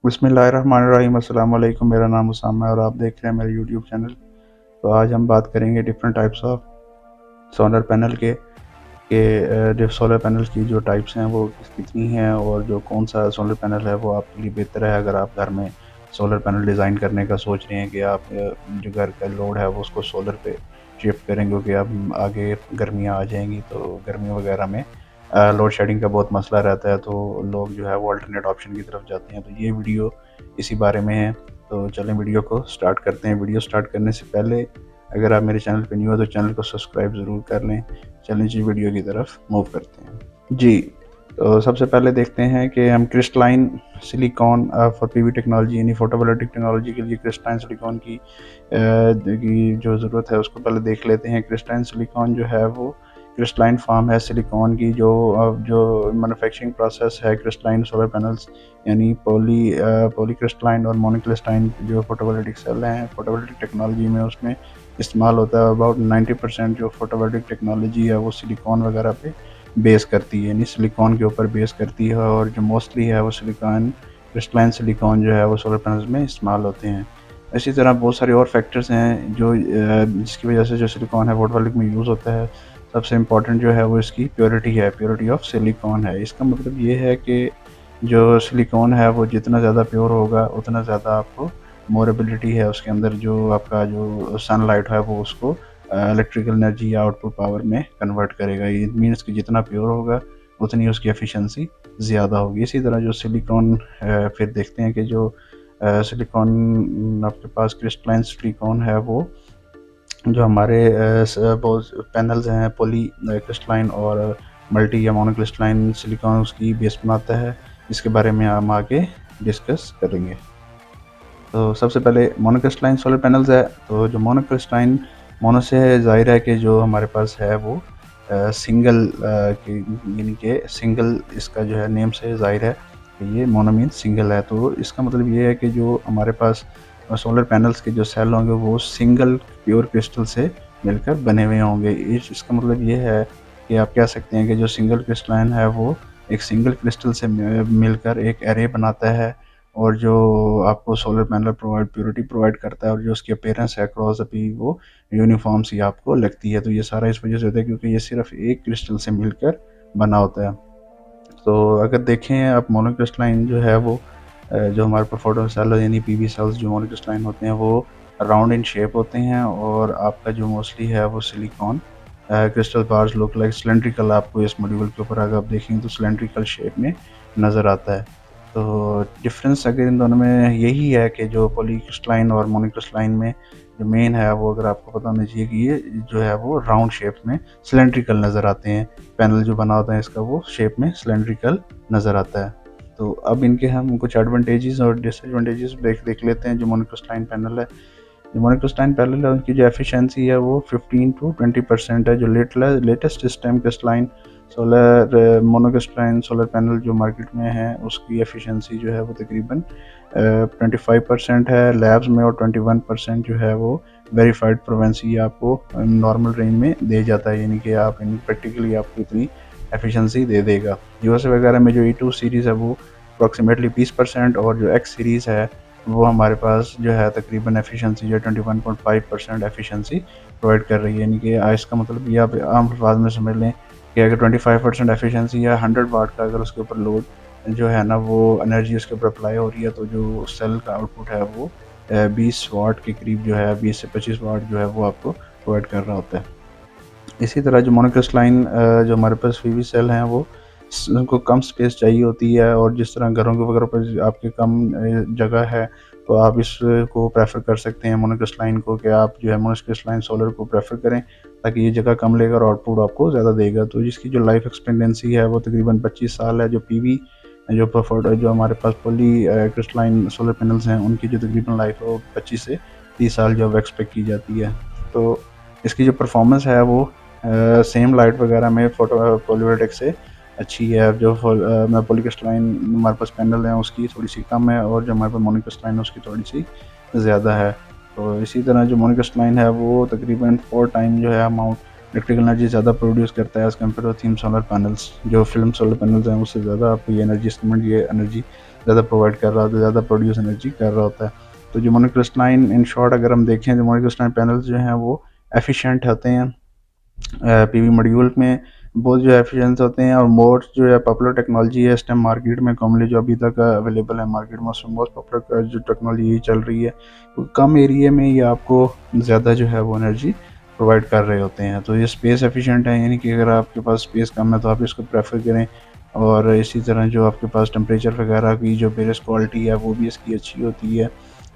बिस्मिल्लाहिर्रहमानिर्रहीम अस्सलाम वालेकुम। मेरा नाम उसामा है और आप देख रहे हैं मेरे यूट्यूब चैनल। तो आज हम बात करेंगे different types of solar panel जो सोलर पैनल की जो टाइप्स हैं वो कितनी हैं और जो कौन सा सोलर पैनल है वो आपके लिए बेहतर है अगर आप घर में सोलर पैनल डिज़ाइन करने का सोच रहे हैं कि आप जो घर का लोड है वो उसको सोलर पे शिफ्ट करेंगे, क्योंकि अब आगे गर्मियाँ आ जाएंगी तो गर्मी वगैरह में लोड शेडिंग का बहुत मसला रहता है, तो लोग जो है वो अल्टरनेट ऑप्शन की तरफ जाते हैं। तो ये वीडियो इसी बारे में है। तो चलें वीडियो को स्टार्ट करते हैं। वीडियो स्टार्ट करने से पहले अगर आप मेरे चैनल पर न्यू हो तो चैनल को सब्सक्राइब ज़रूर कर लें। चलें जी वीडियो की तरफ मूव करते हैं जी। तो सबसे पहले देखते हैं कि हम crystalline silicon for PV technology यानी फोटोवोल्टिक टेक्नोलॉजी के लिए क्रिस्टलाइन सिलिकॉन की जो ज़रूरत है उसको पहले देख लेते हैं। क्रिस्टलाइन सिलिकॉन जो है वो क्रिस्टलाइन फॉर्म है सिलिकॉन की, जो मैन्युफैक्चरिंग प्रोसेस है क्रिस्टलाइन सोलर पैनल्स यानी पॉली क्रिस्टलाइन और मोनोक्रिस्टलाइन जो फोटोवोल्टिक सेल हैं फोटोवोल्टिक टेक्नोलॉजी में उसमें इस्तेमाल होता है। अबाउट 90% जो फोटोवोल्टिक टेक्नोलॉजी है वो सिलिकॉन वगैरह पे बेस करती है, यानी सिलिकॉन के ऊपर बेस करती है, और जो मोस्टली है वो सिलिकॉन क्रिस्टलाइन सिलिकॉन जो है वो सोलर पैनल्स में इस्तेमाल होते हैं। इसी तरह बहुत सारे और फैक्टर्स हैं जो जिसकी वजह से जो सिलिकॉन है वोल्टिक में यूज़ होता है। सबसे इम्पॉर्टेंट जो है वो इसकी प्योरिटी है, प्योरिटी ऑफ सिलिकॉन है। इसका मतलब ये है कि जो सिलिकॉन है वो जितना ज़्यादा प्योर होगा उतना ज़्यादा आपको मोर एबिलिटी है उसके अंदर, जो आपका जो सनलाइट है वो उसको इलेक्ट्रिकल एनर्जी या आउटपुट पावर में कन्वर्ट करेगा। ये मीन्स कि जितना प्योर होगा उतनी उसकी एफिशिएंसी ज़्यादा होगी। इसी तरह जो सिलिकॉन फिर देखते हैं कि जो सिलिकॉन आपके पास क्रिस्टलाइन सिलिकॉन है वो जो हमारे पैनल्स हैं पॉली क्रिस्टलाइन और मल्टी या मोनोक्रिस्टलाइन सिलिकॉन उसकी बेस बनाता है। इसके बारे में हम आगे डिस्कस करेंगे। तो सबसे पहले मोनोक्रिस्टलाइन सोलर पैनल्स है। तो जो मोनोक्रिस्टलाइन मोनो से ज़ाहिर है कि जो हमारे पास है वो सिंगल यानी कि सिंगल, इसका जो है नेम से ज़ाहिर है कि ये मोनो मीन सिंगल है। तो इसका मतलब ये है कि जो हमारे पास सोलर पैनल्स के जो सेल होंगे वो सिंगल प्योर क्रिस्टल से मिलकर बने हुए होंगे। इसका मतलब ये है कि आप कह सकते हैं कि जो सिंगल क्रिस्टलाइन है वो एक सिंगल क्रिस्टल से मिलकर एक एरे बनाता है, और जो आपको सोलर पैनल प्योरिटी प्रोवाइड करता है, और जो उसकी अपीयरेंस है अक्रॉस द पी वो यूनिफॉर्म सी आपको लगती है। तो ये सारा इस वजह से होता है क्योंकि ये सिर्फ एक क्रिस्टल से मिलकर बना होता है। तो अगर देखें आप मोनोक्रिस्टलाइन जो है वो जो हमारे पास फोटो सेल यानी पीवी सेल्स जो मोनोक्रिस्टलाइन होते हैं वो राउंड इन शेप होते हैं, और आपका जो मोस्टली है वो silicon crystal bars look like cylindrical, आपको इस मॉड्यूल के ऊपर अगर आप देखेंगे तो सिलेंड्रिकल शेप में नज़र आता है। तो डिफरेंस अगर इन दोनों में यही है कि जो पॉलीक्रिस्टलाइन और मोनोक्रिस्टलाइन में जो मेन है वो अगर आपको पता होना चाहिए कि ये जो है वो राउंड शेप में सिलेंड्रिकल नज़र आते हैं। पैनल जो बना होता है इसका वो शेप में सिलेंड्रिकल नज़र आता है। तो अब इनके हम कुछ एडवांटेजेस और डिसएडवांटेजेस देख लेते हैं। जो मोनोक्रिस्टलाइन पैनल है, जो मोनोक्रिस्टलाइन पैनल है उनकी जो एफिशिएंसी है वो 15 to 20% है। जो latest stem crystalline solar monocrystalline solar panel जो मार्केट में है उसकी एफिशिएंसी जो है वो तकरीबन 25% है लैब्स में, और 21% जो है वो वेरीफाइड प्रोवेंसी आपको नॉर्मल रेंज में दे जाता है, यानी कि आप प्रैक्टिकली आपको इतनी एफिशिएंसी दे देगा। यूएस वगैरह में जो E2 सीरीज़ है वो अप्रॉक्सीमेटली 20%, और जो X सीरीज़ है वो हमारे पास जो है तकरीबन एफिशिएंसी जो 21.5% एफिशिएंसी प्रोवाइड कर रही है। यानी कि इसका मतलब ये आप आम अल्फाज में समझ लें कि अगर 25% एफिशिएंसी या 100 वाट का अगर उसके ऊपर लोड जो है ना वो एनर्जी उसके ऊपर अप्लाई हो रही है, तो जो सेल का आउटपुट है वो 20 वाट के करीब जो है 20 से 25 वाट जो है वो आपको प्रोवाइड कर रहा होता है। इसी तरह जो मोनोक्रिस्टलाइन जो हमारे पास पीवी सेल हैं वो उनको कम स्पेस चाहिए होती है, और जिस तरह घरों के वगैरह पर आपके कम जगह है तो आप इसको प्रेफर कर सकते हैं मोनोक्रिस्टलाइन को, कि आप जो है मोनोक्रिस्टलाइन सोलर को प्रेफर करें ताकि ये जगह कम लेगा और आउटपुट आपको ज़्यादा देगा। तो जिसकी जो लाइफ एक्सपेंडेंसी है वो तकरीबन 25 साल है। जो पीवी जो हमारे पास पॉली क्रिस्टलाइन सोलर पैनल्स हैं उनकी जो तकरीबन लाइफ है वो 25 से 30 साल जो एक्सपेक्ट की जाती है। तो इसकी जो परफॉर्मेंस है वो सेम लाइट वगैरह में फोटो पॉलीवोल्टिक से अच्छी है। जो पॉलीक्रिस्टलाइन हमारे पास पैनल है उसकी थोड़ी सी कम है, और जो हमारे पास मोनोक्रिस्टलाइन है उसकी थोड़ी सी ज़्यादा है। तो इसी तरह जो मोनोक्रिस्टलाइन है वो तकरीबन 4 टाइम जो है अमाउंट इलेक्ट्रिकल एनर्जी ज़्यादा प्रोड्यूस करता है as compare to thin solar panels. जो फिल्म सोलर पैनल्स हैं उससे ज़्यादा आपको ये एनर्जी ज़्यादा प्रोवाइड कर रहा होता है, ज़्यादा प्रोड्यूस एनर्जी कर रहा होता है। तो जो मोनोक्रिस्टलाइन, इन शॉर्ट अगर हम देखें, तो मोनोक्रिस्टलाइन पैनल्स जो हैं वो एफिशिएंट होते हैं। पीवी मॉड्यूल में बहुत जो एफिशिएंट होते हैं, और मोर जो है पॉपुलर टेक्नोलॉजी है इस टाइम मार्केट में, कॉमनली जो अभी तक अवेलेबल है मार्केट में, उसमें मोस्ट पॉपुलर जो टेक्नोलॉजी यही चल रही है। तो कम एरिया में ये आपको ज़्यादा जो है वो एनर्जी प्रोवाइड कर रहे होते हैं। तो ये स्पेस एफिशिएंट है, यानी कि अगर आपके पास स्पेस कम है तो आप इसको प्रेफर करें। और इसी तरह जो आपके पास टेम्परेचर वगैरह की जो वेरियस क्वालिटी है वो भी इसकी अच्छी होती है,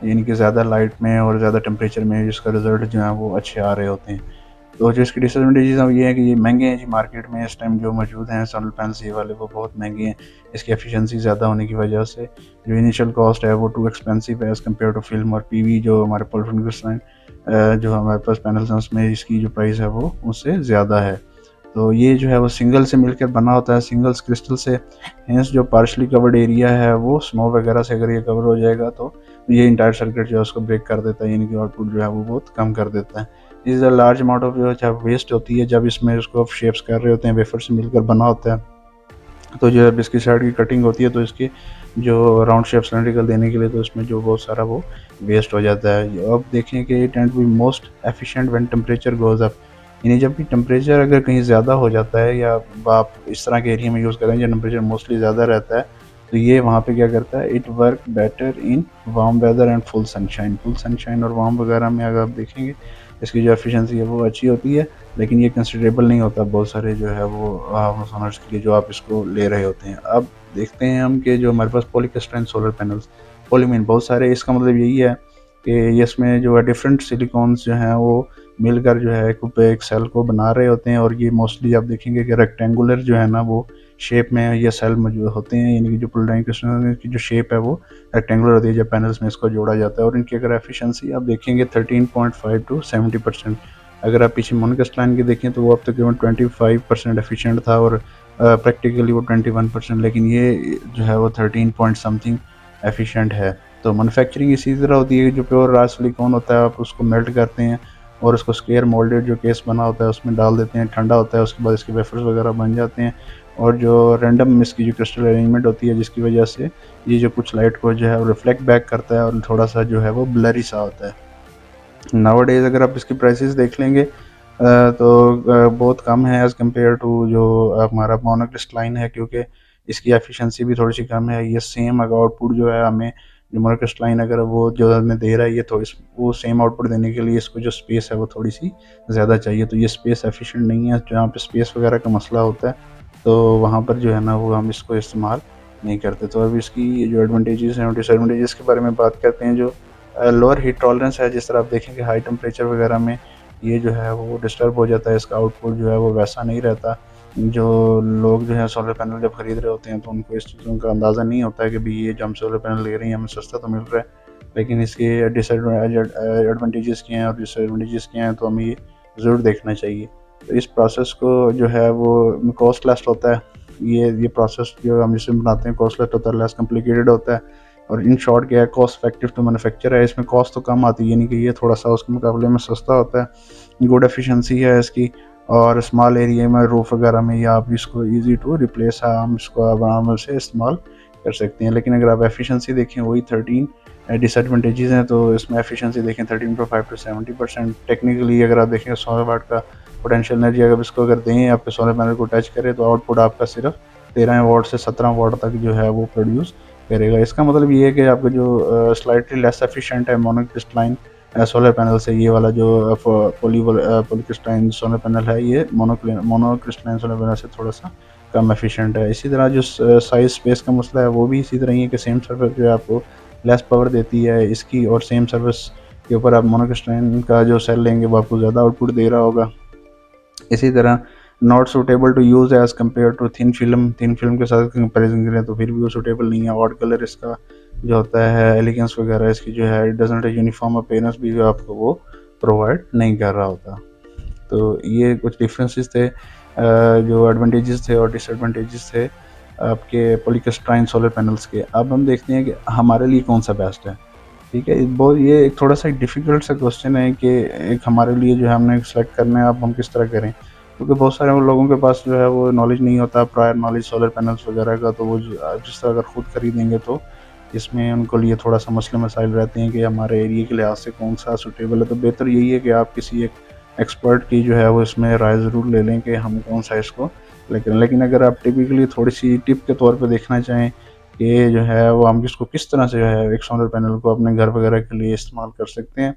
यानी कि ज़्यादा लाइट में और ज़्यादा टेम्परेचर में इसका रिज़ल्ट जो है वो अच्छे आ रहे होते हैं। तो जो इसकी डिसएडवांटेजेस हैं वो ये है कि ये महंगे हैं जी, मार्केट में इस टाइम जो मौजूद हैं सोलर पैनल्स ये वाले वो बहुत महंगे हैं। इसकी एफिशिएंसी ज़्यादा होने की वजह से जो इनिशियल कॉस्ट है वो टू एक्सपेंसिव है एज़ कम्पेयर टू फिल्म और पीवी, जो हमारे पॉलीफोनिक जो हमारे पास पैनल्स हैं उसमें इसकी जो प्राइस है वो उससे ज़्यादा है। तो ये जो है वो सिंगल से मिलकर बना होता है, सिंगल्स क्रिस्टल से। हेंस जो पार्शली कवर्ड एरिया है वो स्नो वगैरह से अगर ये कवर हो जाएगा तो ये इंटायर सर्किट जो है उसको ब्रेक कर देता है, यानी कि आउटपुट जो है वो बहुत कम कर देता है। इस अ लार्ज अमाउंट ऑफ जो वेस्ट होती है जब इसमें उसको आप शेप्स कर रहे होते हैं, वेफर से मिलकर बना होता है, तो जो है इसकी साइड की कटिंग होती है तो इसकी जो राउंड शेप सिलेंड्रिकल देने के लिए तो इसमें जो बहुत सारा वो वेस्ट हो जाता है। अब देखें कि it and be most efficient when temperature goes up, यानी जब भी टेम्परेचर अगर कहीं ज़्यादा हो जाता है, या आप इस तरह के एरिया में यूज़ करें जहाँ टेम्परेचर मोस्टली ज़्यादा रहता है, तो ये वहाँ पे क्या करता है, it work better in warm weather and full sunshine. Full sunshine और वार्म वगैरह में अगर आप देखेंगे इसकी जो एफिशिएंसी है वो अच्छी होती है, लेकिन ये कंसिडरेबल नहीं होता बहुत सारे जो है वो सोलर्स के लिए जो आप इसको ले रहे होते हैं। अब देखते हैं हम कि जो हमारे पास पॉलीक्रिस्टलाइन सोलर पैनल्स, पॉलीमीन बहुत सारे, इसका मतलब यही है कि इसमें जो है डिफरेंट सिलिकॉन्स जो हैं वो मिलकर जो है एक सेल को बना रहे होते हैं, और ये मोस्टली आप देखेंगे कि रेक्टेंगुलर जो है ना वो शेप में ये सेल मौजूद होते हैं, यानी कि जो पॉलीक्रिस्टलाइन क्रिस्टल की जो शेप है वो रेक्टेंगुलर होती है जब पैनल्स में इसको जोड़ा जाता है। और इनकी अगर एफिशिएंसी आप देखेंगे 13.5 टू 70%। अगर आप पीछे मोनोक्रिस्टलाइन की देखें तो वो अब तकरीबन 25% एफिशिएंट था, और प्रैक्टिकली वो 21%, लेकिन ये जो है वो 13 पॉइंट समथिंग एफिशिएंट है। तो मैन्युफैक्चरिंग इसी तरह होती है कि जो प्योर रॉ सिलिकॉन होता है आप उसको मेल्ट करते हैं और उसको स्क्वायर मोल्डेड जो केस बना होता है उसमें डाल देते हैं, ठंडा होता है, उसके बाद इसके वेफर्स वगैरह बन जाते हैं। और जो रैंडम इसकी जो क्रिस्टल अरेंजमेंट होती है जिसकी वजह से ये जो कुछ लाइट को जो है वो रिफ्लेक्ट बैक करता है और थोड़ा सा जो है वो ब्लरी सा होता है। नाउअडेज़ अगर आप इसकी प्राइसेस देख लेंगे तो बहुत कम है एज़ कम्पेयर टू जो हमारा मोनोक्रिस्टलाइन है, क्योंकि इसकी एफिशिएंसी भी थोड़ी सी कम है। ये सेम अगर आउटपुट जो है हमें जो मोनोक्रिस्टलाइन अगर वो जो हमें दे रहा है, ये थोड़ी वो सेम आउटपुट देने के लिए इसको जो स्पेस है वो थोड़ी सी ज़्यादा चाहिए, तो ये स्पेस एफिशिएंट नहीं है। जहाँ पे स्पेस वगैरह का मसला होता है तो वहाँ पर जो है ना वो हम इसको इस्तेमाल नहीं करते। तो अब इसकी जो एडवांटेजेस हैं और डिसएडवांटेजेस के बारे में बात करते हैं। जो लोअर हीट टॉलरेंस है, जिस तरह आप देखेंगे हाई टेम्परेचर वगैरह में ये जो है वो डिस्टर्ब हो जाता है, इसका आउटपुट जो है वो वैसा नहीं रहता। जो लोग जो है सोलर पैनल जब ख़रीद रहे होते हैं तो उनको इस चीज़ों का अंदाज़ा नहीं होता है कि भाई ये जो हम सोलर पैनल ले रहे हैं हमें सस्ता तो मिल रहा है, लेकिन इसके एडवांटेजेस क्या हैं और डिसएडवांटेजेस क्या हैं तो हमें ये ज़रूर देखना चाहिए। तो इस प्रोसेस को जो है वो कॉस्टलेस होता है, ये प्रोसेस जो हम इसे बनाते हैं कॉस्टलेस होता है, लेस कॉम्प्लिकेटेड होता है, और इन शॉर्ट क्या है कॉस्ट इफेक्टिव टू मैन्युफैक्चर है। इसमें कॉस्ट तो कम आती है, यानी कि ये थोड़ा सा उसके मुकाबले में सस्ता होता है। गुड एफिशिएंसी है इसकी, और स्मॉल एरिया में रूफ वगैरह में या आप इसको इजी टू रिप्लेस है, हम इसको आराम से इस्तेमाल कर सकते हैं। लेकिन अगर आप एफिशिएंसी देखें वही 13 डिसएडवांटेजेस हैं, तो इसमें एफिशिएंसी देखें 13.5 टू 70%। टेक्निकली अगर आप देखें 100 वाट का पोटेंशियल एनर्जी अगर इसको अगर दें आपके सोलर पैनल को टच करें तो आउटपुट आपका सिर्फ 13 वाट से 17 वाट तक जो है वो प्रोड्यूस करेगा। इसका मतलब ये है कि आपका जो स्लाइटली लेस एफिशिएंट है मोनोक्रिस्टलाइन सोलर पैनल से, ये वाला जो पॉलीक्रिस्टलाइन सोलर पैनल है ये मोनोक्रिस्टलाइन सोलर पैनल से थोड़ा सा कम एफिशिएंट है। इसी तरह जो साइज स्पेस का मसला है वो भी इसी तरह ही है कि सेम सर्फेस जो है आपको लेस पावर देती है इसकी, और सेम सर्फेस के ऊपर आप मोनोक्रिस्टलाइन का जो सेल लेंगे वो आपको ज़्यादा आउटपुट दे रहा होगा। इसी तरह not suitable to use as compare to thin film के साथ कंपेरिजन करें तो फिर भी वो सूटेबल नहीं है। ऑड कलर इसका जो होता है, एलिगेंस वगैरह इसकी जो है, इट डजंट यूनिफॉर्म अपीयरेंस भी जो आपको वो प्रोवाइड नहीं कर रहा होता। तो ये कुछ डिफरेंसेस थे जो एडवांटेजेस थे और डिसएडवांटेजेस थे आपके पॉलीक्रिस्टलाइन सोलर पैनल्स के। अब हम देखते हैं कि हमारे लिए कौन सा बेस्ट है। ठीक है, बहुत ये एक थोड़ा सा डिफ़िकल्ट सा क्वेश्चन है कि एक हमारे लिए जो है हमने सेलेक्ट करना है, अब हम किस तरह करें। क्योंकि बहुत सारे लोगों के पास जो है वो नॉलेज नहीं होता, प्रायर नॉलेज सोलर पैनल्स वगैरह का, तो वो जिस तरह अगर खुद खरीदेंगे तो इसमें उनको लिए थोड़ा-सा मसले मसाइल रहते हैं कि हमारे एरिया के लिहाज से कौन-सा सूटेबल है। तो बेहतर यही है कि आप किसी एक एक्सपर्ट की जो है वो इसमें राय ज़रूर ले लें कि हम कौन-सा इसको लेकिन अगर आप टिपिकली थोड़ी-सी टिप के तौर पे देखना चाहें कि जो है वो हम इसको किस तरह से जो है एक सोलर पैनल को अपने घर वगैरह के लिए इस्तेमाल कर सकते हैं।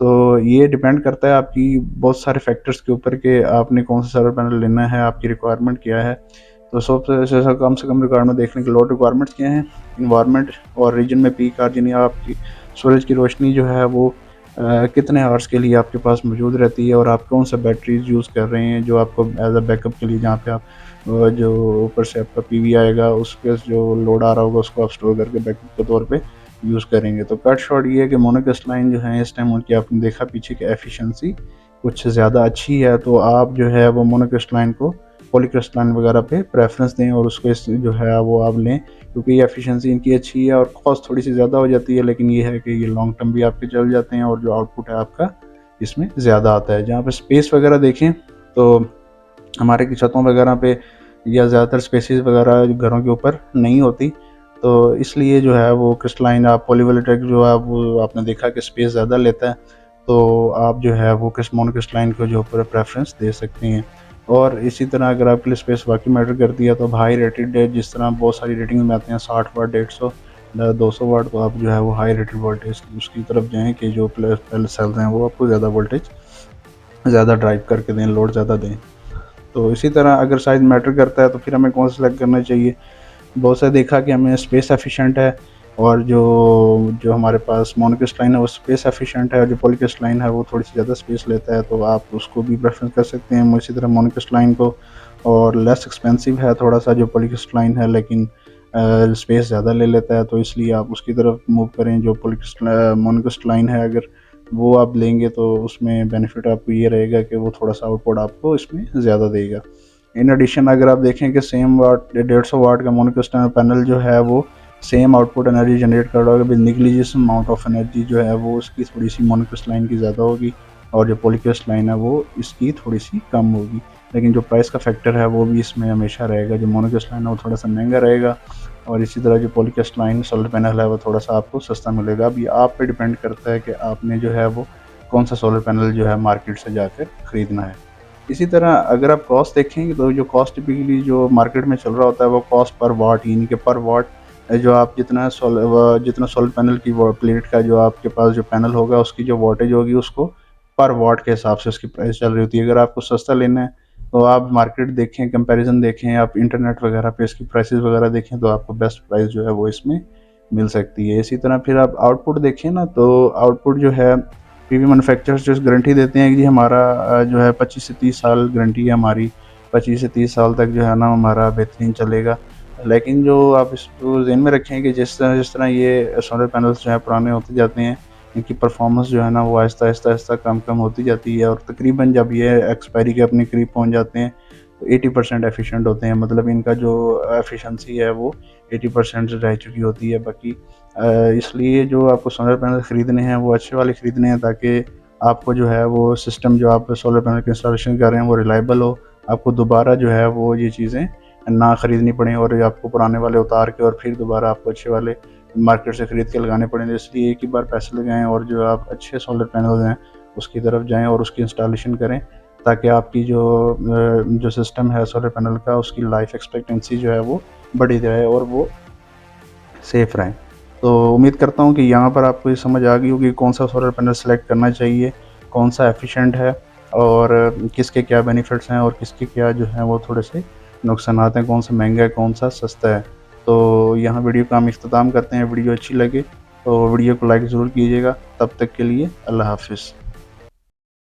तो ये डिपेंड करता है आपकी बहुत सारे फैक्टर्स के ऊपर कि आपने कौन-सा सोलर पैनल लेना है, आपकी रिक्वायरमेंट क्या है। तो सबसे से कम रिक्वायरमेंट देखने के लोड रिक्वायरमेंट्स क्या हैं, एनवायरनमेंट और रीजन में पीक आवर्स यानी आपकी सूरज की रोशनी जो है वो कितने आवर्स के लिए आपके पास मौजूद रहती है और आप कौन-सा बैटरीज़ यूज़ कर रहे हैं जो आपको एज़ अ बैकअप के लिए जहाँ पे आप जो ऊपर से आपका पीवी आएगा उस पे जो लोड आ रहा होगा उसको आप स्टोर करके बैकअप के तौर पे यूज़ करेंगे। तो कट शॉर्ट ये है कि मोनोक्रिस्टलाइन जो है इस टाइम उनकी आपने देखा पीछे की एफिशिएंसी कुछ ज़्यादा अच्छी है, तो आप जो है वो मोनोक्रिस्टलाइन को पॉलीक्रिस्टलाइन वगैरह पे प्रेफ़रेंस दें और उसको इस जो है वो आप लें, क्योंकि ये एफिशिएंसी इनकी अच्छी है और कॉस्ट थोड़ी-सी ज़्यादा हो जाती है, लेकिन ये है कि ये लॉन्ग टर्म भी आपके चल जाते हैं और जो आउटपुट है आपका इसमें ज़्यादा आता है। जहाँ पे स्पेस वगैरह देखें तो हमारे की छतों वगैरह पे या ज़्यादातर स्पेसेस वगैरह घरों के ऊपर नहीं होती, तो इसलिए जो है वो क्रिस्टलाइन आप पॉलीवोल्टेइक जो है वो आपने देखा कि स्पेस ज़्यादा लेता है, तो आप जो है वो मोनोक्रिस्टलाइन को जो है प्रेफ़रेंस दे सकते हैं। और इसी तरह अगर आपके लिए स्पेस वाक़ई मैटर करती है तो अब हाई रेटेड है, जिस तरह बहुत सारी रेटिंग में आते हैं 60 वाट, 150, 200 वाट, तो आप जो है वो हाई रेटेड वोल्टेज उसकी तरफ जाएँ कि जो पहले सेल्स हैं वो आपको ज़्यादा वोल्टेज ज़्यादा ड्राइव करके दें, लोड ज़्यादा दें। तो इसी तरह अगर साइज़ मैटर करता है तो फिर हमें कौन सा सेलेक्ट करना चाहिए। बहुत सा देखा कि हमें स्पेस एफिशिएंट है और जो जो हमारे पास मोनोक्रिस्टलाइन है वो स्पेस एफिशिएंट है और जो पॉलीक्रिस्टलाइन है वो थोड़ी सी ज़्यादा स्पेस लेता है, तो आप उसको भी प्रेफरेंस कर सकते हैं इसी तरह मोनोक्रिस्टलाइन को। और लेस एक्सपेंसिव है थोड़ा सा जो पॉलीक्रिस्टलाइन है, लेकिन स्पेस ज़्यादा ले लेता है, तो इसलिए आप उसकी तरफ मूव करें। जो मोनोक्रिस्टलाइन है अगर वो आप लेंगे तो उसमें बेनिफिट आपको ये रहेगा कि वो थोड़ा सा आउटपुट आपको इसमें ज़्यादा देगा। इन एडिशन अगर आप देखें कि सेम वाट 150 वाट का मोनोक्रिस्टलाइन पैनल जो है वो सेम आउटपुट एनर्जी जनरेट कर रहा होगा, with negligible amount of energy जो है वो उसकी थोड़ी सी मोनोक्रिस्टलाइन की ज़्यादा होगी और जो पॉलीक्रिस्टलाइन है वो इसकी थोड़ी सी कम होगी। लेकिन जो प्राइस का फैक्टर है वो भी इसमें हमेशा रहेगा, जो मोनोक्रिस्टलाइन है वो थोड़ा सा महंगा रहेगा और इसी तरह जो पॉलीक्रिस्टलाइन सोलर पैनल है वो थोड़ा सा आपको सस्ता मिलेगा। अभी आप पे डिपेंड करता है कि आपने जो है वो कौन सा सोलर पैनल जो है मार्केट से जाकर ख़रीदना है। इसी तरह अगर आप कॉस्ट देखेंगे तो जो कॉस्ट टिपिकली जो मार्केट में चल रहा होता है वो कॉस्ट पर वाट, यानी कि पर वाट जो आप जितना सोलर पैनल की प्लेट का जो आपके पास जो पैनल होगा उसकी जो वाटेज होगी उसको पर वाट के हिसाब से उसकी प्राइस चल रही होती है। अगर आपको सस्ता लेना है तो आप मार्केट देखें, कंपैरिजन देखें, आप इंटरनेट वगैरह पे इसकी प्राइसेस वगैरह देखें तो आपको बेस्ट प्राइस जो है वो इसमें मिल सकती है। इसी तरह फिर आप आउटपुट देखें ना, तो आउटपुट जो है पीवी मैन्युफैक्चरर्स जो गारंटी देते हैं कि जी हमारा जो है 25 से 30 साल गारंटी है हमारी, 25 से 30 साल तक जो है ना हमारा बेहतरीन चलेगा। लेकिन जो आप इसको ज़हन में रखें कि जिस तरह ये सोलर पैनल्स जो है पुराने होते जाते हैं, इनकी परफॉर्मेंस जो है ना वो आहिस्ता-आहिस्ता कम होती जाती है और तकरीबन जब ये एक्सपायरी के अपने करीब पहुँच जाते हैं तो 80% एफिशिएंट होते हैं। मतलब इनका जो एफिशिएंसी है वो 80% रह चुकी होती है। बाकी इसलिए जो आपको सोलर पैनल ख़रीदने हैं वो अच्छे वाले ख़रीदने हैं, ताकि आपको जो है वो सिस्टम जो आप सोलर पैनल की इंस्टॉलेशन कर रहे हैं वो रिलायबल हो, आपको दोबारा जो है वो ये चीज़ें ना ख़रीदनी पड़ें और आपको पुराने वाले उतार के और फिर दोबारा आपको अच्छे वाले मार्केट से ख़रीद के लगाने पड़ें। तो इसलिए एक ही बार पैसे लगाएँ और जो आप अच्छे सोलर पैनल्स हैं उसकी तरफ जाएँ और उसकी इंस्टॉलेशन करें, ताकि आपकी जो सिस्टम है सोलर पैनल का उसकी लाइफ एक्सपेक्टेंसी जो है वो बढ़ी जाए और वो सेफ़ रहें। तो उम्मीद करता हूँ कि यहाँ पर आपको ये समझ आ गई होगी कौन सा सोलर पैनल सेलेक्ट करना चाहिए, कौन सा एफिशिएंट है और किसके क्या बेनिफिट्स हैं और किसके क्या जो हैं वो थोड़े से नुकसानात हैं, कौन सा महंगा है, कौन सा सस्ता है। तो यहाँ वीडियो का हम इख्तिताम करते हैं। वीडियो अच्छी लगे तो वीडियो को लाइक ज़रूर कीजिएगा। तब तक के लिए अल्लाह हाफ़िज़।